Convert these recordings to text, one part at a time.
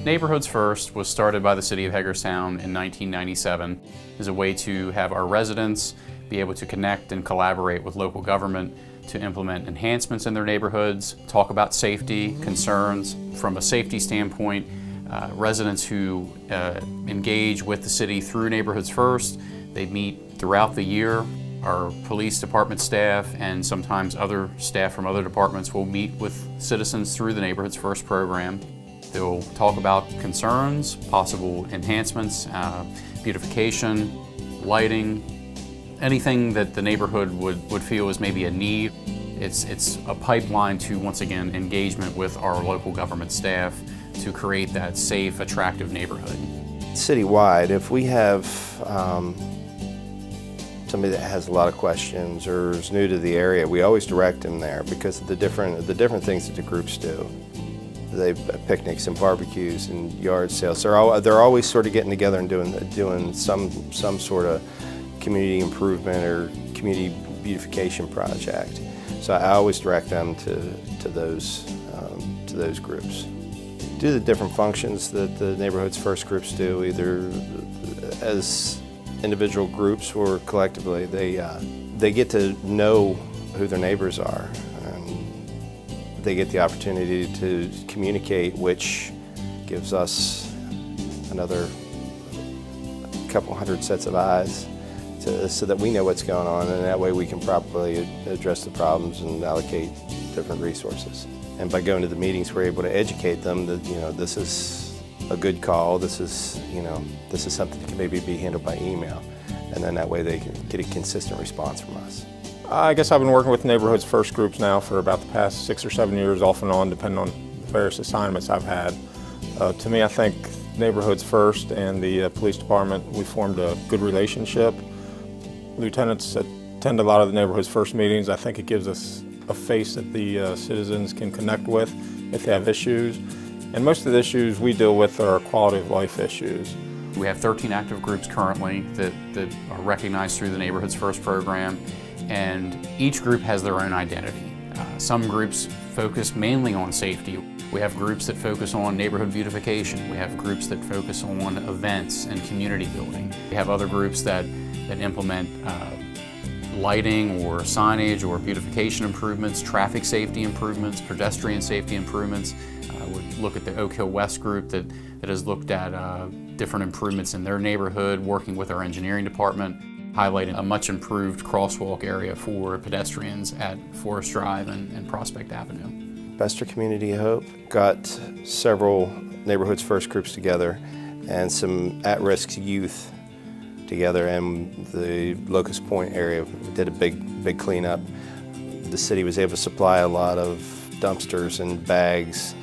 Neighborhoods First was started by the City of Hagerstown in 1997 as a way to have our residents be able to connect and collaborate with local government to implement enhancements in their neighborhoods, talk about safety concerns. From a safety standpoint, residents who engage with the city through Neighborhoods First, they meet throughout the year. Our police department staff and sometimes other staff from other departments will meet with citizens through the Neighborhoods First program. They'll talk about concerns, possible enhancements, beautification, lighting, anything that the neighborhood would feel is maybe a need. It's a pipeline to, once again, engagement with our local government staff to create that safe, attractive neighborhood. Citywide, if we have somebody that has a lot of questions or is new to the area, we always direct them there because of the different things that the groups do. They have picnics and barbecues and yard sales. They're always sort of getting together and doing some sort of community improvement or community beautification project. So I always direct them to those groups. Do the different functions that the Neighborhoods First groups do, either as individual groups or collectively. They get to know who their neighbors are. They get the opportunity to communicate, which gives us another couple hundred sets of eyes so that we know what's going on, and that way we can properly address the problems and allocate different resources. And by going to the meetings, we're able to educate them that, this is a good call, this is something that can maybe be handled by email, and then that way they can get a consistent response from us. I guess I've been working with Neighborhoods First groups now for about the past 6 or 7 years, off and on, depending on various assignments I've had. To me, I think Neighborhoods First and the police department, we formed a good relationship. Lieutenants attend a lot of the Neighborhoods First meetings. I think it gives us a face that the citizens can connect with if they have issues. And most of the issues we deal with are quality of life issues. We have 13 active groups currently that are recognized through the Neighborhoods First program, and each group has their own identity. Some groups focus mainly on safety. We have groups that focus on neighborhood beautification. We have groups that focus on events and community building. We have other groups that implement lighting or signage or beautification improvements, traffic safety improvements, pedestrian safety improvements. We look at the Oak Hill West group that has looked at different improvements in their neighborhood, working with our engineering department, highlighting a much improved crosswalk area for pedestrians at Forest Drive and Prospect Avenue. Bester Community Hope got several Neighborhoods First groups together and some at-risk youth together, and the Locust Point area did a big cleanup. The city was able to supply a lot of dumpsters and bags.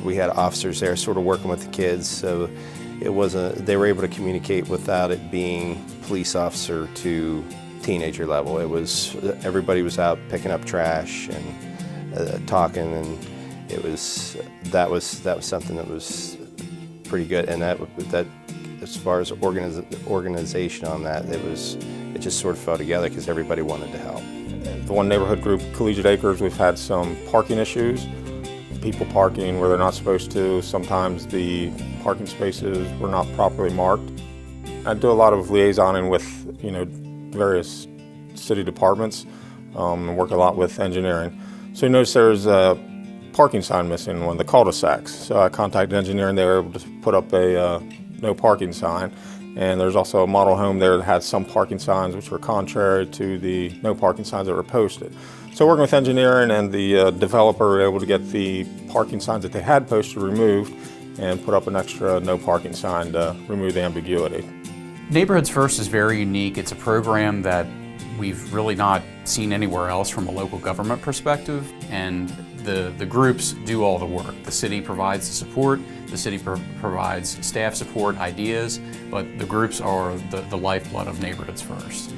We had officers there sort of working with the kids, so they were able to communicate without it being police officer to teenager level. Everybody was out picking up trash and talking, and that was something that was pretty good. And that as far as organization on that, it just sort of fell together because everybody wanted to help. The one neighborhood group, Collegiate Acres, we've had some parking issues. People parking where they're not supposed to. Sometimes the parking spaces were not properly marked. I do a lot of liaisoning with various city departments and work a lot with engineering. So you notice there's a parking sign missing in one of the cul-de-sacs. So I contacted engineering. They were able to put up a no parking sign. And there's also a model home there that had some parking signs which were contrary to the no parking signs that were posted. So working with engineering and the developer, we were able to get the parking signs that they had posted removed and put up an extra no parking sign to remove the ambiguity. Neighborhoods First is very unique. It's a program that we've really not seen anywhere else from a local government perspective, and the groups do all the work. The city provides the support, the city provides staff support, ideas, but the groups are the lifeblood of Neighborhoods First.